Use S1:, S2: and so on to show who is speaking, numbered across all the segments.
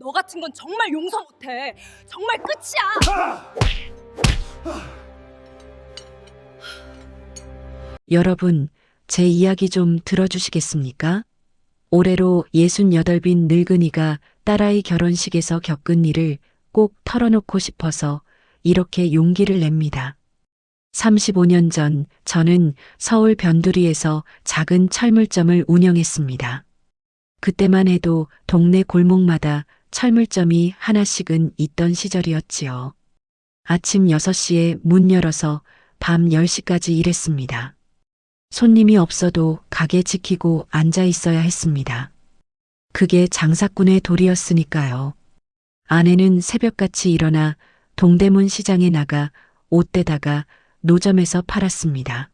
S1: 너 같은 건 정말 용서 못해. 정말 끝이야.
S2: 여러분, 제 이야기 좀 들어주시겠습니까? 올해로 68빈 늙은이가 딸아이 결혼식에서 겪은 일을 꼭 털어놓고 싶어서 이렇게 용기를 냅니다. 35년 전 저는 서울 변두리에서 작은 철물점을 운영했습니다. 그때만 해도 동네 골목마다 철물점이 하나씩은 있던 시절이었지요. 아침 6시에 문 열어서 밤 10시까지 일했습니다. 손님이 없어도 가게 지키고 앉아 있어야 했습니다. 그게 장사꾼의 도리였으니까요. 아내는 새벽같이 일어나 동대문 시장에 나가 옷 떼다가 노점에서 팔았습니다.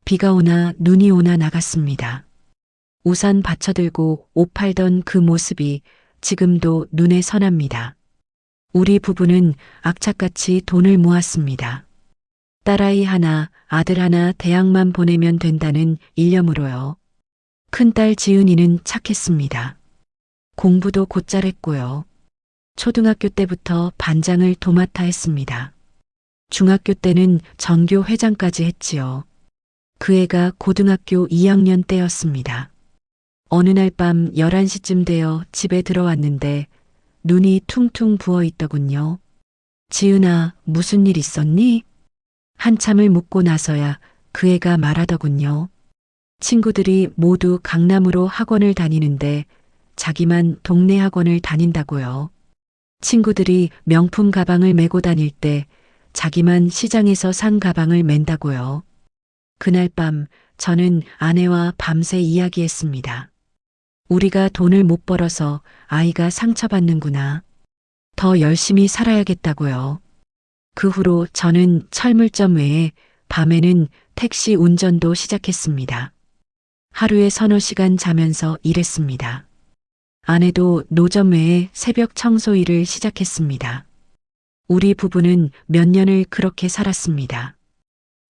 S2: 비가 오나 눈이 오나 나갔습니다. 우산 받쳐들고 옷 팔던 그 모습이 지금도 눈에 선합니다. 우리 부부는 악착같이 돈을 모았습니다. 딸아이 하나, 아들 하나 대학만 보내면 된다는 일념으로요. 큰딸 지은이는 착했습니다. 공부도 곧잘 했고요. 초등학교 때부터 반장을 도맡아 했습니다. 중학교 때는 전교 회장까지 했지요. 그 애가 고등학교 2학년 때였습니다. 어느 날 밤 11시쯤 되어 집에 들어왔는데 눈이 퉁퉁 부어 있더군요. 지은아, 무슨 일 있었니? 한참을 묻고 나서야 그 애가 말하더군요. 친구들이 모두 강남으로 학원을 다니는데 자기만 동네 학원을 다닌다고요. 친구들이 명품 가방을 메고 다닐 때 자기만 시장에서 산 가방을 맨다고요. 그날 밤 저는 아내와 밤새 이야기했습니다. 우리가 돈을 못 벌어서 아이가 상처받는구나. 더 열심히 살아야겠다고요. 그 후로 저는 철물점 외에 밤에는 택시 운전도 시작했습니다. 하루에 서너 시간 자면서 일했습니다. 아내도 노점 외에 새벽 청소 일을 시작했습니다. 우리 부부는 몇 년을 그렇게 살았습니다.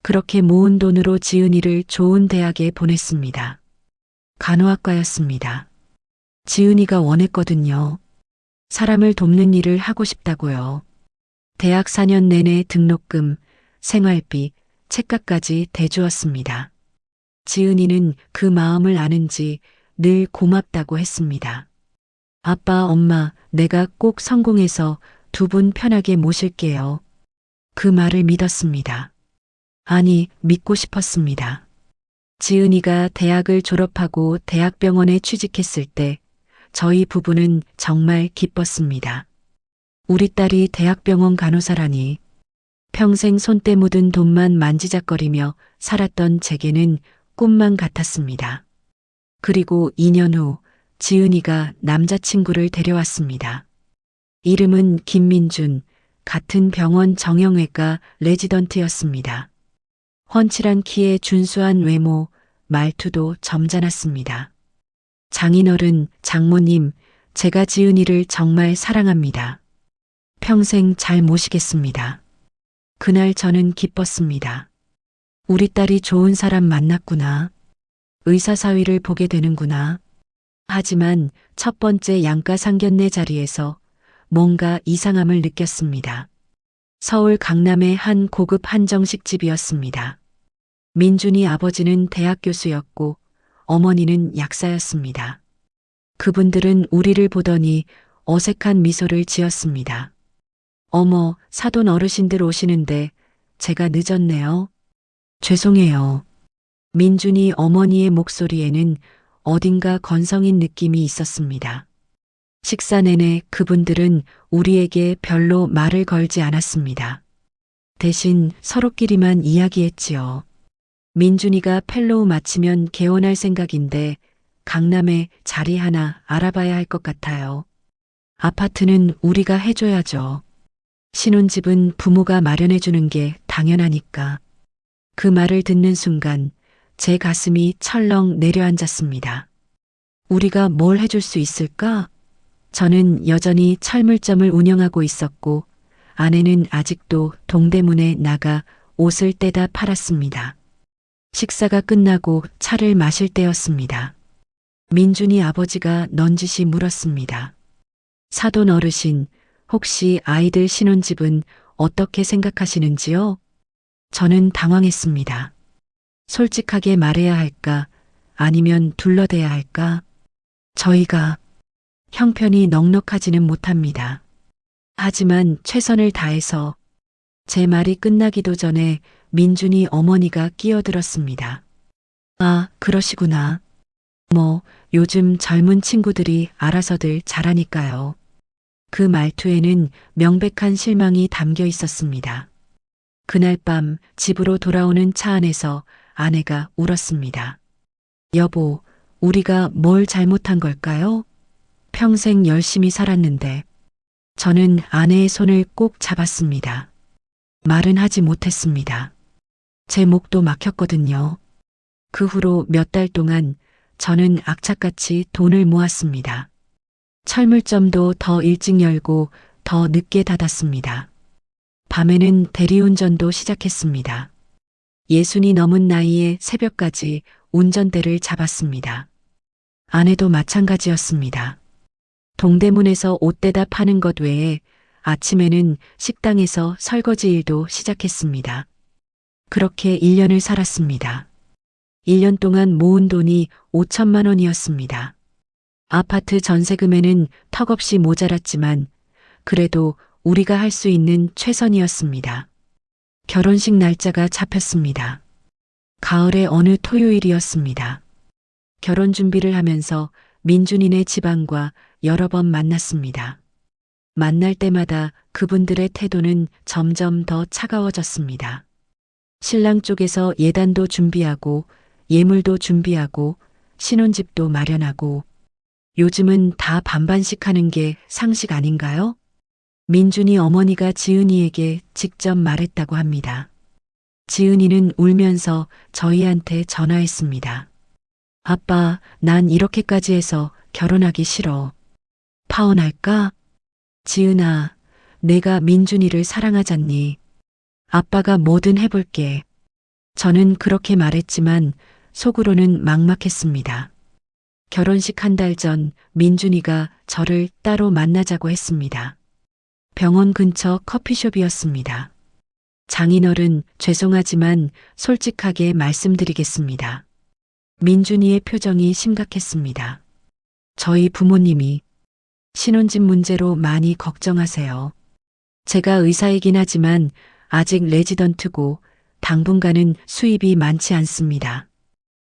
S2: 그렇게 모은 돈으로 지은이를 좋은 대학에 보냈습니다. 간호학과였습니다. 지은이가 원했거든요. 사람을 돕는 일을 하고 싶다고요. 대학 4년 내내 등록금, 생활비, 책값까지 대주었습니다. 지은이는 그 마음을 아는지 늘 고맙다고 했습니다. 아빠, 엄마, 내가 꼭 성공해서 두 분 편하게 모실게요. 그 말을 믿었습니다. 아니, 믿고 싶었습니다. 지은이가 대학을 졸업하고 대학병원에 취직했을 때 저희 부부는 정말 기뻤습니다. 우리 딸이 대학병원 간호사라니. 평생 손때 묻은 돈만 만지작거리며 살았던 제게는 꿈만 같았습니다. 그리고 2년 후 지은이가 남자친구를 데려왔습니다. 이름은 김민준, 같은 병원 정형외과 레지던트였습니다. 훤칠한 키에 준수한 외모, 말투도 점잖았습니다. 장인어른, 장모님, 제가 지은이를 정말 사랑합니다. 평생 잘 모시겠습니다. 그날 저는 기뻤습니다. 우리 딸이 좋은 사람 만났구나. 의사사위를 보게 되는구나. 하지만 첫 번째 양가 상견례 자리에서 뭔가 이상함을 느꼈습니다. 서울 강남의 한 고급 한정식 집이었습니다. 민준이 아버지는 대학 교수였고 어머니는 약사였습니다. 그분들은 우리를 보더니 어색한 미소를 지었습니다. 어머, 사돈 어르신들 오시는데 제가 늦었네요. 죄송해요. 민준이 어머니의 목소리에는 어딘가 건성인 느낌이 있었습니다. 식사 내내 그분들은 우리에게 별로 말을 걸지 않았습니다. 대신 서로끼리만 이야기했지요. 민준이가 펠로우 마치면 개원할 생각인데 강남에 자리 하나 알아봐야 할 것 같아요. 아파트는 우리가 해줘야죠. 신혼집은 부모가 마련해주는 게 당연하니까. 그 말을 듣는 순간 제 가슴이 철렁 내려앉았습니다. 우리가 뭘 해줄 수 있을까? 저는 여전히 철물점을 운영하고 있었고 아내는 아직도 동대문에 나가 옷을 떼다 팔았습니다. 식사가 끝나고 차를 마실 때였습니다. 민준이 아버지가 넌지시 물었습니다. 사돈 어르신, 혹시 아이들 신혼집은 어떻게 생각하시는지요? 저는 당황했습니다. 솔직하게 말해야 할까? 아니면 둘러대야 할까? 저희가 형편이 넉넉하지는 못합니다. 하지만 최선을 다해서 제 말이 끝나기도 전에 민준이 어머니가 끼어들었습니다. 아, 그러시구나. 뭐, 요즘 젊은 친구들이 알아서들 잘하니까요. 그 말투에는 명백한 실망이 담겨 있었습니다. 그날 밤 집으로 돌아오는 차 안에서 아내가 울었습니다. 여보, 우리가 뭘 잘못한 걸까요? 평생 열심히 살았는데. 저는 아내의 손을 꼭 잡았습니다. 말은 하지 못했습니다. 제 목도 막혔거든요. 그 후로 몇 달 동안 저는 악착같이 돈을 모았습니다. 철물점도 더 일찍 열고 더 늦게 닫았습니다. 밤에는 대리운전도 시작했습니다. 60이 넘은 나이에 새벽까지 운전대를 잡았습니다. 아내도 마찬가지였습니다. 동대문에서 옷대다 파는 것 외에 아침에는 식당에서 설거지 일도 시작했습니다. 그렇게 1년을 살았습니다. 1년 동안 모은 돈이 5천만 원이었습니다. 아파트 전세금에는 턱없이 모자랐지만 그래도 우리가 할 수 있는 최선이었습니다. 결혼식 날짜가 잡혔습니다. 가을의 어느 토요일이었습니다. 결혼 준비를 하면서 민준이네 집안과 여러 번 만났습니다. 만날 때마다 그분들의 태도는 점점 더 차가워졌습니다. 신랑 쪽에서 예단도 준비하고 예물도 준비하고 신혼집도 마련하고 요즘은 다 반반씩 하는 게 상식 아닌가요? 민준이 어머니가 지은이에게 직접 말했다고 합니다. 지은이는 울면서 저희한테 전화했습니다. 아빠, 난 이렇게까지 해서 결혼하기 싫어. 파혼할까? 지은아, 내가 민준이를 사랑하잖니. 아빠가 뭐든 해볼게. 저는 그렇게 말했지만 속으로는 막막했습니다. 결혼식 한 달 전 민준이가 저를 따로 만나자고 했습니다. 병원 근처 커피숍이었습니다. 장인어른, 죄송하지만 솔직하게 말씀드리겠습니다. 민준이의 표정이 심각했습니다. 저희 부모님이 신혼집 문제로 많이 걱정하세요. 제가 의사이긴 하지만 아직 레지던트고 당분간은 수입이 많지 않습니다.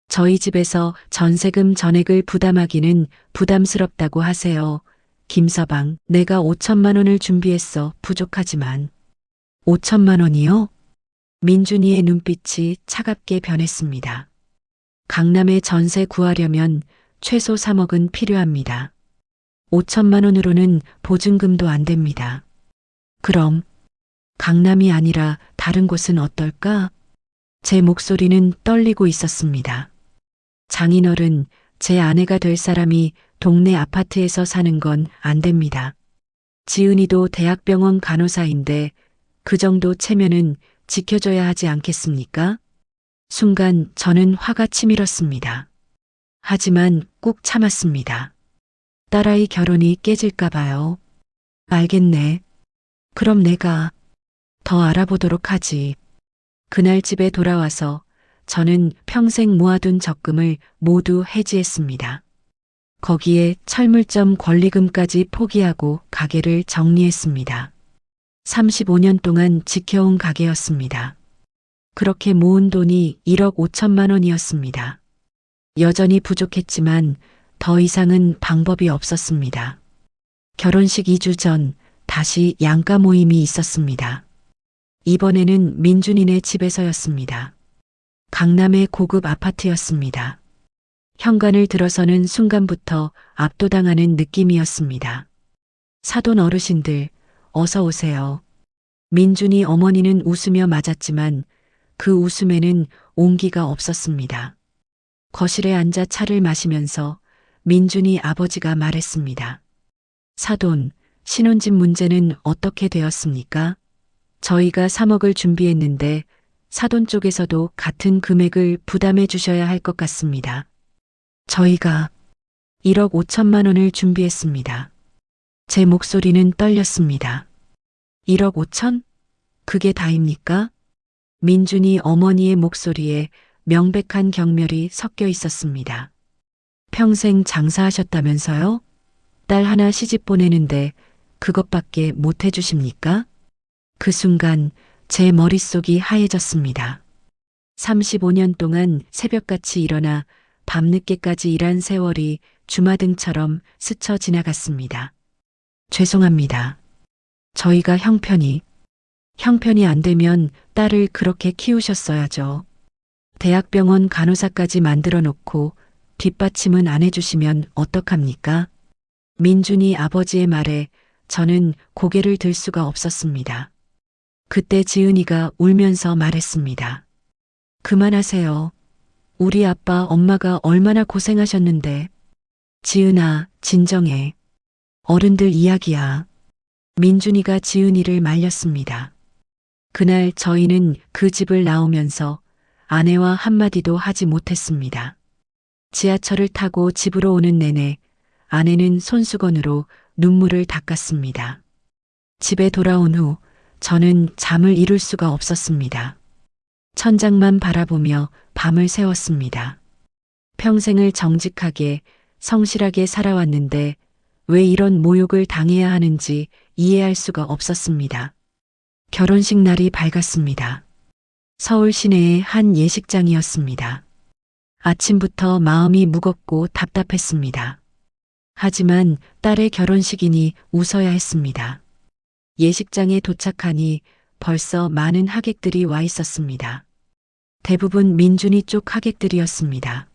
S2: 저희 집에서 전세금 전액을 부담하기는 부담스럽다고 하세요. 김서방, 내가 5천만 원을 준비했어. 부족하지만. 5천만 원이요? 민준이의 눈빛이 차갑게 변했습니다. 강남에 전세 구하려면 최소 3억은 필요합니다. 5천만 원으로는 보증금도 안 됩니다. 그럼 강남이 아니라 다른 곳은 어떨까? 제 목소리는 떨리고 있었습니다. 장인어른, 제 아내가 될 사람이 동네 아파트에서 사는 건 안 됩니다. 지은이도 대학병원 간호사인데 그 정도 체면은 지켜줘야 하지 않겠습니까? 순간 저는 화가 치밀었습니다. 하지만 꾹 참았습니다. 딸아이 결혼이 깨질까 봐요. 알겠네. 그럼 내가 더 알아보도록 하지. 그날 집에 돌아와서 저는 평생 모아둔 적금을 모두 해지했습니다. 거기에 철물점 권리금까지 포기하고 가게를 정리했습니다. 35년 동안 지켜온 가게였습니다. 그렇게 모은 돈이 1억 5천만 원이었습니다. 여전히 부족했지만 더 이상은 방법이 없었습니다. 결혼식 2주 전 다시 양가 모임이 있었습니다. 이번에는 민준이네 집에서였습니다. 강남의 고급 아파트였습니다. 현관을 들어서는 순간부터 압도당하는 느낌이었습니다. 사돈 어르신들, 어서 오세요. 민준이 어머니는 웃으며 맞았지만 그 웃음에는 온기가 없었습니다. 거실에 앉아 차를 마시면서 민준이 아버지가 말했습니다. 사돈, 신혼집 문제는 어떻게 되었습니까? 저희가 3억을 준비했는데 사돈 쪽에서도 같은 금액을 부담해 주셔야 할 것 같습니다. 저희가 1억 5천만 원을 준비했습니다. 제 목소리는 떨렸습니다. 1억 5천? 그게 다입니까? 민준이 어머니의 목소리에 명백한 경멸이 섞여 있었습니다. 평생 장사하셨다면서요? 딸 하나 시집 보내는데 그것밖에 못 해주십니까? 그 순간 제 머릿속이 하얘졌습니다. 35년 동안 새벽같이 일어나 밤늦게까지 일한 세월이 주마등처럼 스쳐 지나갔습니다. 죄송합니다. 저희가 형편이 안 되면 딸을 그렇게 키우셨어야죠. 대학병원 간호사까지 만들어 놓고 뒷받침은 안 해주시면 어떡합니까? 민준이 아버지의 말에 저는 고개를 들 수가 없었습니다. 그때 지은이가 울면서 말했습니다. 그만하세요. 우리 아빠, 엄마가 얼마나 고생하셨는데. 지은아, 진정해. 어른들 이야기야. 민준이가 지은이를 말렸습니다. 그날 저희는 그 집을 나오면서 아내와 한마디도 하지 못했습니다. 지하철을 타고 집으로 오는 내내 아내는 손수건으로 눈물을 닦았습니다. 집에 돌아온 후 저는 잠을 이룰 수가 없었습니다. 천장만 바라보며 밤을 새웠습니다. 평생을 정직하게 성실하게 살아왔는데 왜 이런 모욕을 당해야 하는지 이해할 수가 없었습니다. 결혼식 날이 밝았습니다. 서울 시내의 한 예식장이었습니다. 아침부터 마음이 무겁고 답답했습니다. 하지만 딸의 결혼식이니 웃어야 했습니다. 예식장에 도착하니 벌써 많은 하객들이 와 있었습니다. 대부분 민준이 쪽 하객들이었습니다.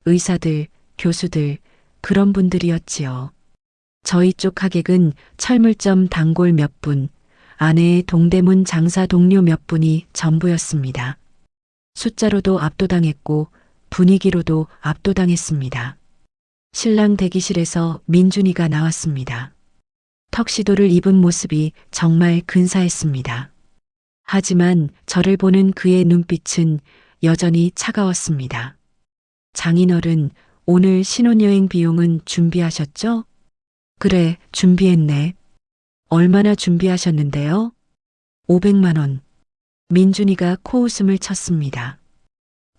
S2: 의사들, 교수들, 그런 분들이었지요. 저희 쪽 하객은 철물점 단골 몇 분, 아내의 동대문 장사 동료 몇 분이 전부였습니다. 숫자로도 압도당했고 분위기로도 압도당했습니다. 신랑 대기실에서 민준이가 나왔습니다. 턱시도를 입은 모습이 정말 근사했습니다. 하지만 저를 보는 그의 눈빛은 여전히 차가웠습니다. 장인어른, 오늘 신혼여행 비용은 준비하셨죠? 그래, 준비했네. 얼마나 준비하셨는데요? 500만 원. 민준이가 코웃음을 쳤습니다.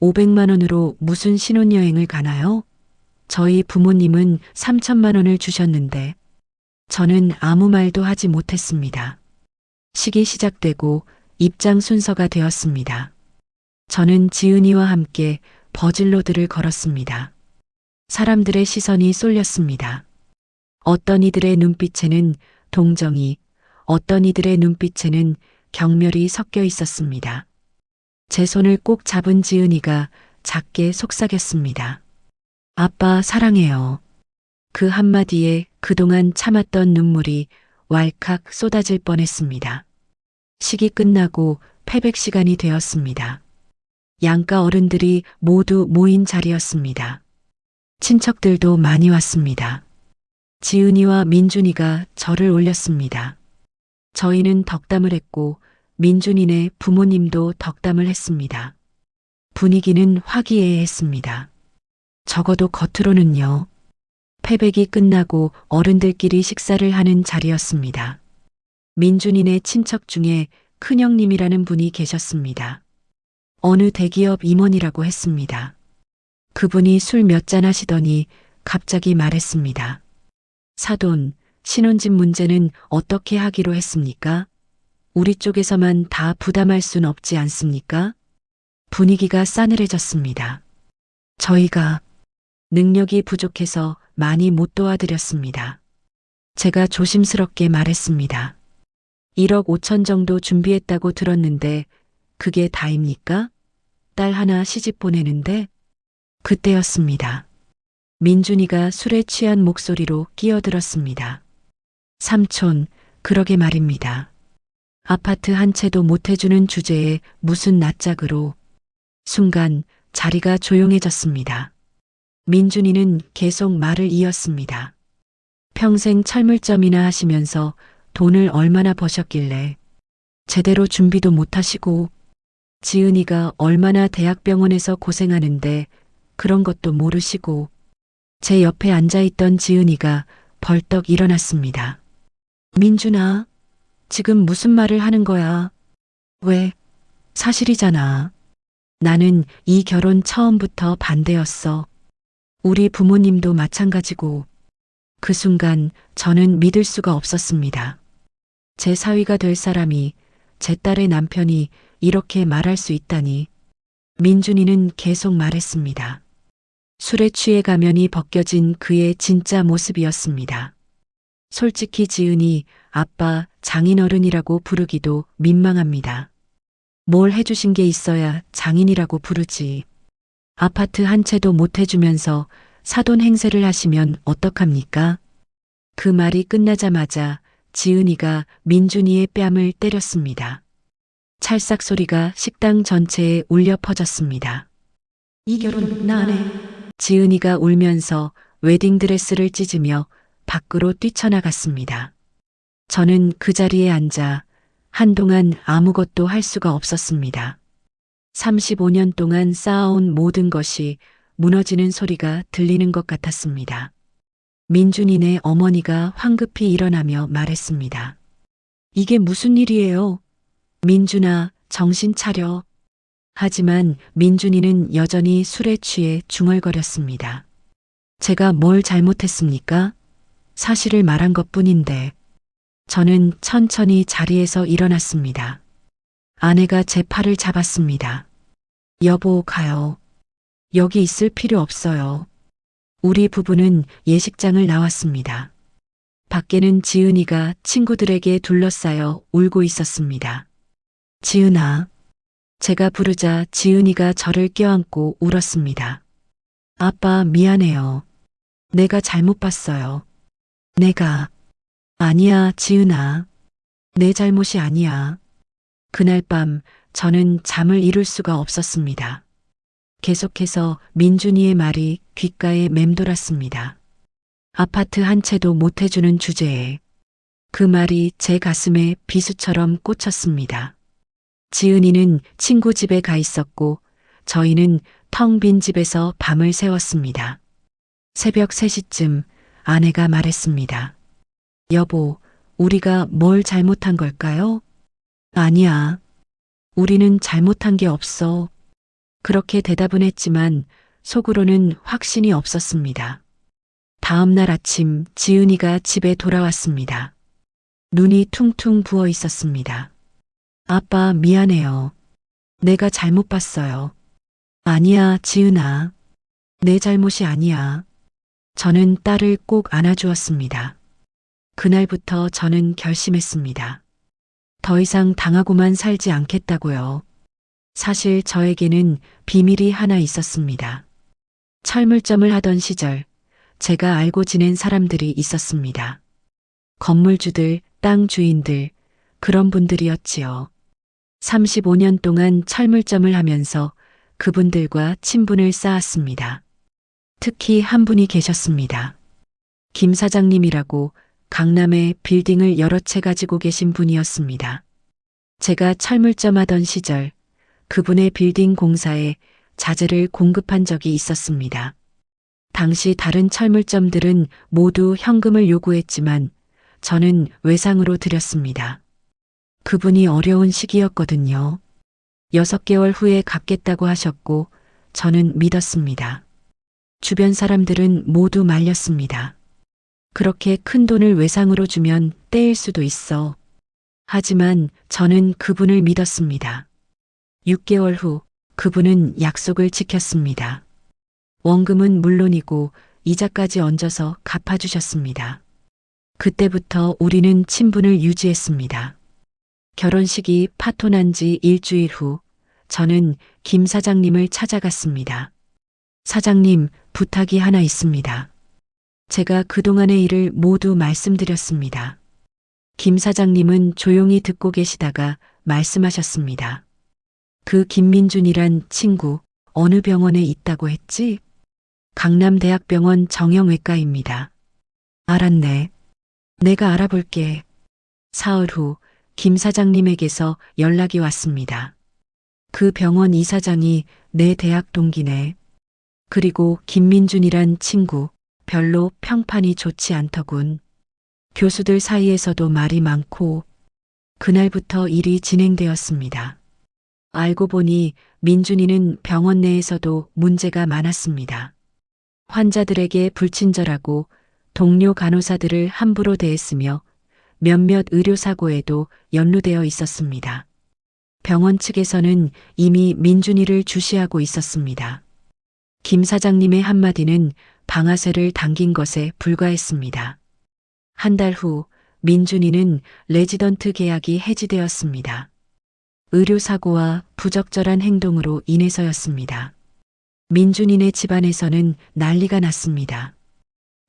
S2: 500만 원으로 무슨 신혼여행을 가나요? 저희 부모님은 3천만 원을 주셨는데 저는 아무 말도 하지 못했습니다. 식이 시작되고 입장 순서가 되었습니다. 저는 지은이와 함께 버질로드를 걸었습니다. 사람들의 시선이 쏠렸습니다. 어떤 이들의 눈빛에는 동정이, 어떤 이들의 눈빛에는 경멸이 섞여 있었습니다. 제 손을 꼭 잡은 지은이가 작게 속삭였습니다. 아빠 사랑해요. 그 한마디에 그동안 참았던 눈물이 왈칵 쏟아질 뻔했습니다. 식이 끝나고 패백 시간이 되었습니다. 양가 어른들이 모두 모인 자리였습니다. 친척들도 많이 왔습니다. 지은이와 민준이가 저를 올렸습니다. 저희는 덕담을 했고 민준이네 부모님도 덕담을 했습니다. 분위기는 화기애애했습니다. 적어도 겉으로는요. 패백이 끝나고 어른들끼리 식사를 하는 자리였습니다. 민준이네 친척 중에 큰형님이라는 분이 계셨습니다. 어느 대기업 임원이라고 했습니다. 그분이 술 몇 잔 하시더니 갑자기 말했습니다. 사돈, 신혼집 문제는 어떻게 하기로 했습니까? 우리 쪽에서만 다 부담할 순 없지 않습니까? 분위기가 싸늘해졌습니다. 저희가 능력이 부족해서 많이 못 도와드렸습니다. 제가 조심스럽게 말했습니다. 1억 5천 정도 준비했다고 들었는데 그게 다입니까? 딸 하나 시집 보내는데? 그때였습니다. 민준이가 술에 취한 목소리로 끼어들었습니다. 삼촌, 그러게 말입니다. 아파트 한 채도 못 해주는 주제에 무슨 낯짝으로. 순간 자리가 조용해졌습니다. 민준이는 계속 말을 이었습니다. 평생 철물점이나 하시면서 돈을 얼마나 버셨길래 제대로 준비도 못 하시고 지은이가 얼마나 대학병원에서 고생하는데 그런 것도 모르시고 제 옆에 앉아있던 지은이가 벌떡 일어났습니다. 민준아, 지금 무슨 말을 하는 거야? 왜? 사실이잖아. 나는 이 결혼 처음부터 반대였어. 우리 부모님도 마찬가지고. 그 순간 저는 믿을 수가 없었습니다. 제 사위가 될 사람이, 제 딸의 남편이 이렇게 말할 수 있다니. 민준이는 계속 말했습니다. 술에 취해 가면이 벗겨진 그의 진짜 모습이었습니다. 솔직히 지은이 아빠 장인어른이라고 부르기도 민망합니다. 뭘 해주신 게 있어야 장인이라고 부르지. 아파트 한 채도 못 해주면서 사돈 행세를 하시면 어떡합니까? 그 말이 끝나자마자 지은이가 민준이의 뺨을 때렸습니다. 찰싹 소리가 식당 전체에 울려 퍼졌습니다. 이 결혼 나 안 해. 지은이가 울면서 웨딩드레스를 찢으며 밖으로 뛰쳐나갔습니다. 저는 그 자리에 앉아 한동안 아무것도 할 수가 없었습니다. 35년 동안 쌓아온 모든 것이 무너지는 소리가 들리는 것 같았습니다. 민준이네 어머니가 황급히 일어나며 말했습니다. 이게 무슨 일이에요? 민준아, 정신 차려. 하지만 민준이는 여전히 술에 취해 중얼거렸습니다. 제가 뭘 잘못했습니까? 사실을 말한 것뿐인데. 저는 천천히 자리에서 일어났습니다. 아내가 제 팔을 잡았습니다. 여보, 가요. 여기 있을 필요 없어요. 우리 부부는 예식장을 나왔습니다. 밖에는 지은이가 친구들에게 둘러싸여 울고 있었습니다. 지은아. 제가 부르자 지은이가 저를 껴안고 울었습니다. 아빠, 미안해요. 내가 잘못 봤어요. 아니야, 지은아. 내 잘못이 아니야. 그날 밤 저는 잠을 이룰 수가 없었습니다. 계속해서 민준이의 말이 귓가에 맴돌았습니다. 아파트 한 채도 못 해주는 주제에. 그 말이 제 가슴에 비수처럼 꽂혔습니다. 지은이는 친구 집에 가 있었고 저희는 텅 빈 집에서 밤을 새웠습니다. 새벽 3시쯤 아내가 말했습니다. 여보, 우리가 뭘 잘못한 걸까요? 아니야. 우리는 잘못한 게 없어. 그렇게 대답은 했지만 속으로는 확신이 없었습니다. 다음 날 아침 지은이가 집에 돌아왔습니다. 눈이 퉁퉁 부어 있었습니다. 아빠, 미안해요. 내가 잘못 봤어요. 아니야, 지은아. 내 잘못이 아니야. 저는 딸을 꼭 안아주었습니다. 그날부터 저는 결심했습니다. 더 이상 당하고만 살지 않겠다고요. 사실 저에게는 비밀이 하나 있었습니다. 철물점을 하던 시절 제가 알고 지낸 사람들이 있었습니다. 건물주들, 땅 주인들, 그런 분들이었지요. 35년 동안 철물점을 하면서 그분들과 친분을 쌓았습니다. 특히 한 분이 계셨습니다. 김 사장님이라고 강남에 빌딩을 여러 채 가지고 계신 분이었습니다. 제가 철물점 하던 시절 그분의 빌딩 공사에 자재를 공급한 적이 있었습니다. 당시 다른 철물점들은 모두 현금을 요구했지만 저는 외상으로 드렸습니다. 그분이 어려운 시기였거든요. 6개월 후에 갚겠다고 하셨고 저는 믿었습니다. 주변 사람들은 모두 말렸습니다. 그렇게 큰 돈을 외상으로 주면 떼일 수도 있어. 하지만 저는 그분을 믿었습니다. 6개월 후 그분은 약속을 지켰습니다. 원금은 물론이고 이자까지 얹어서 갚아주셨습니다. 그때부터 우리는 친분을 유지했습니다. 결혼식이 파토난 지 일주일 후 저는 김 사장님을 찾아갔습니다. 사장님, 부탁이 하나 있습니다. 제가 그동안의 일을 모두 말씀드렸습니다. 김 사장님은 조용히 듣고 계시다가 말씀하셨습니다. 그 김민준이란 친구 어느 병원에 있다고 했지? 강남대학병원 정형외과입니다. 알았네. 내가 알아볼게. 사흘 후 김 사장님에게서 연락이 왔습니다. 그 병원 이사장이 내 대학 동기네. 그리고 김민준이란 친구 별로 평판이 좋지 않더군. 교수들 사이에서도 말이 많고 그날부터 일이 진행되었습니다. 알고 보니 민준이는 병원 내에서도 문제가 많았습니다. 환자들에게 불친절하고 동료 간호사들을 함부로 대했으며 몇몇 의료사고에도 연루되어 있었습니다. 병원 측에서는 이미 민준이를 주시하고 있었습니다. 김 사장님의 한마디는 방아쇠를 당긴 것에 불과했습니다. 한 달 후 민준이는 레지던트 계약이 해지되었습니다. 의료사고와 부적절한 행동으로 인해서였습니다. 민준이네 집안에서는 난리가 났습니다.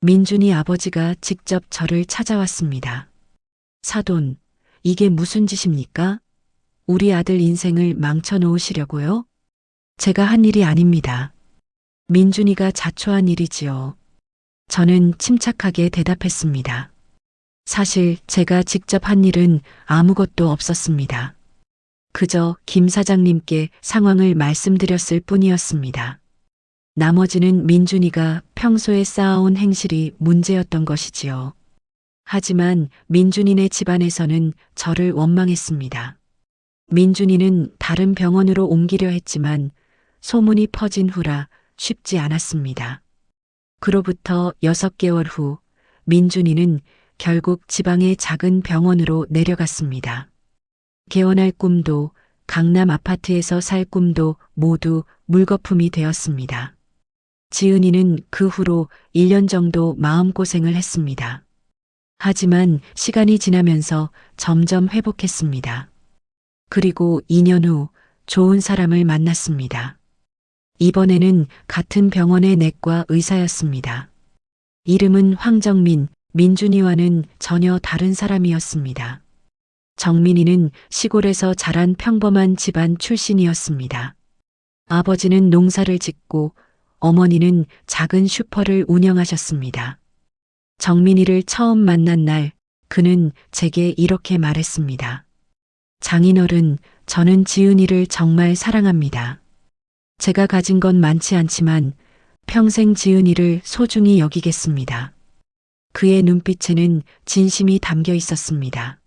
S2: 민준이 아버지가 직접 저를 찾아왔습니다. 사돈, 이게 무슨 짓입니까? 우리 아들 인생을 망쳐놓으시려고요? 제가 한 일이 아닙니다. 민준이가 자초한 일이지요. 저는 침착하게 대답했습니다. 사실 제가 직접 한 일은 아무것도 없었습니다. 그저 김 사장님께 상황을 말씀드렸을 뿐이었습니다. 나머지는 민준이가 평소에 쌓아온 행실이 문제였던 것이지요. 하지만 민준이네 집안에서는 저를 원망했습니다. 민준이는 다른 병원으로 옮기려 했지만 소문이 퍼진 후라 쉽지 않았습니다. 그로부터 6개월 후 민준이는 결국 지방의 작은 병원으로 내려갔습니다. 개원할 꿈도 강남 아파트에서 살 꿈도 모두 물거품이 되었습니다. 지은이는 그 후로 1년 정도 마음고생을 했습니다. 하지만 시간이 지나면서 점점 회복했습니다. 그리고 2년 후 좋은 사람을 만났습니다. 이번에는 같은 병원의 내과 의사였습니다. 이름은 황정민, 민준이와는 전혀 다른 사람이었습니다. 정민이는 시골에서 자란 평범한 집안 출신이었습니다. 아버지는 농사를 짓고 어머니는 작은 슈퍼를 운영하셨습니다. 정민이를 처음 만난 날 그는 제게 이렇게 말했습니다. 장인어른, 저는 지은이를 정말 사랑합니다. 제가 가진 건 많지 않지만 평생 지은이를 소중히 여기겠습니다. 그의 눈빛에는 진심이 담겨 있었습니다.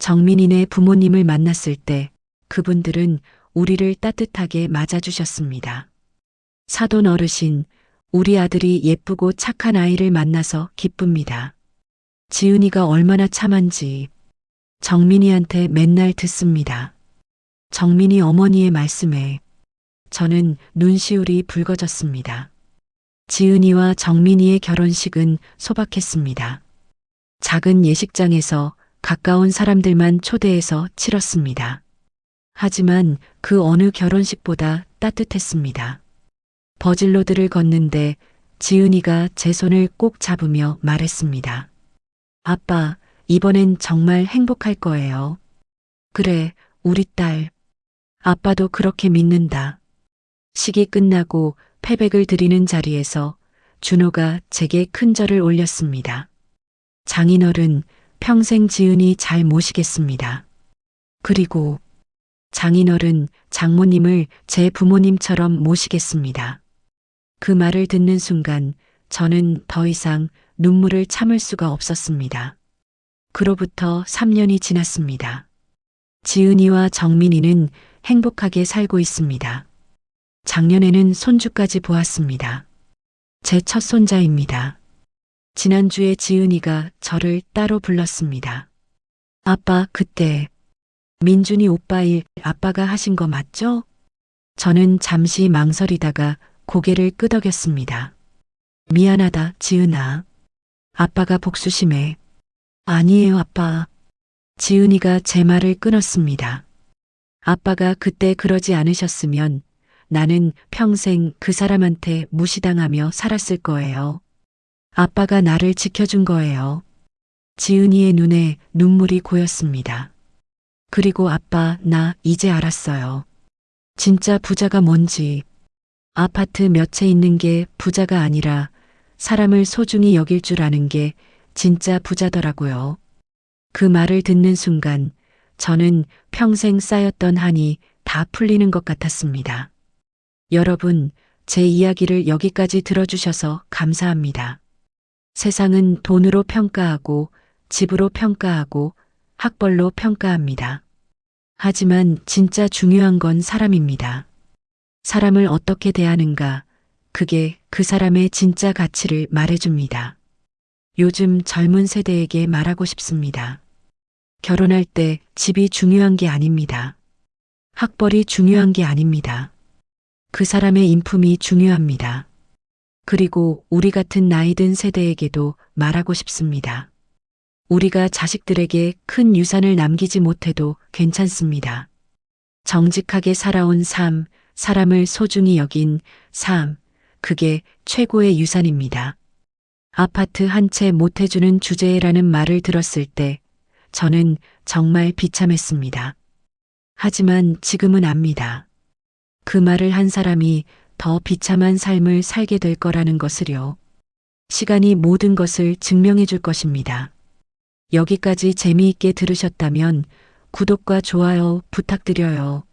S2: 정민이네 부모님을 만났을 때 그분들은 우리를 따뜻하게 맞아주셨습니다. 사돈 어르신, 우리 아들이 예쁘고 착한 아이를 만나서 기쁩니다. 지은이가 얼마나 참한지 정민이한테 맨날 듣습니다. 정민이 어머니의 말씀에 저는 눈시울이 붉어졌습니다. 지은이와 정민이의 결혼식은 소박했습니다. 작은 예식장에서 가까운 사람들만 초대해서 치렀습니다. 하지만 그 어느 결혼식보다 따뜻했습니다. 버질로드를 걷는데 지은이가 제 손을 꼭 잡으며 말했습니다. 아빠, 이번엔 정말 행복할 거예요. 그래, 우리 딸. 아빠도 그렇게 믿는다. 식이 끝나고 패백을 드리는 자리에서 준호가 제게 큰 절을 올렸습니다. 장인어른, 평생 지은이 잘 모시겠습니다. 그리고 장인어른, 장모님을 제 부모님처럼 모시겠습니다. 그 말을 듣는 순간 저는 더 이상 눈물을 참을 수가 없었습니다. 그로부터 3년이 지났습니다. 지은이와 정민이는 행복하게 살고 있습니다. 작년에는 손주까지 보았습니다. 제 첫 손자입니다. 지난주에 지은이가 저를 따로 불렀습니다. 아빠, 그때 민준이 오빠 일 아빠가 하신 거 맞죠? 저는 잠시 망설이다가 고개를 끄덕였습니다. 미안하다, 지은아. 아빠가 복수심해. 아니에요, 아빠. 지은이가 제 말을 끊었습니다. 아빠가 그때 그러지 않으셨으면 나는 평생 그 사람한테 무시당하며 살았을 거예요. 아빠가 나를 지켜준 거예요. 지은이의 눈에 눈물이 고였습니다. 그리고 아빠, 나 이제 알았어요. 진짜 부자가 뭔지. 아파트 몇 채 있는 게 부자가 아니라 사람을 소중히 여길 줄 아는 게 진짜 부자더라고요. 그 말을 듣는 순간 저는 평생 쌓였던 한이 다 풀리는 것 같았습니다. 여러분, 제 이야기를 여기까지 들어주셔서 감사합니다. 세상은 돈으로 평가하고 집으로 평가하고 학벌로 평가합니다. 하지만 진짜 중요한 건 사람입니다. 사람을 어떻게 대하는가, 그게 그 사람의 진짜 가치를 말해줍니다. 요즘 젊은 세대에게 말하고 싶습니다. 결혼할 때 집이 중요한 게 아닙니다. 학벌이 중요한 게 아닙니다. 그 사람의 인품이 중요합니다. 그리고 우리 같은 나이 든 세대에게도 말하고 싶습니다. 우리가 자식들에게 큰 유산을 남기지 못해도 괜찮습니다. 정직하게 살아온 삶, 사람을 소중히 여긴 삶, 그게 최고의 유산입니다. 아파트 한 채 못 해주는 주제라는 말을 들었을 때 저는 정말 비참했습니다. 하지만 지금은 압니다. 그 말을 한 사람이 더 비참한 삶을 살게 될 거라는 것을요. 시간이 모든 것을 증명해 줄 것입니다. 여기까지 재미있게 들으셨다면 구독과 좋아요 부탁드려요.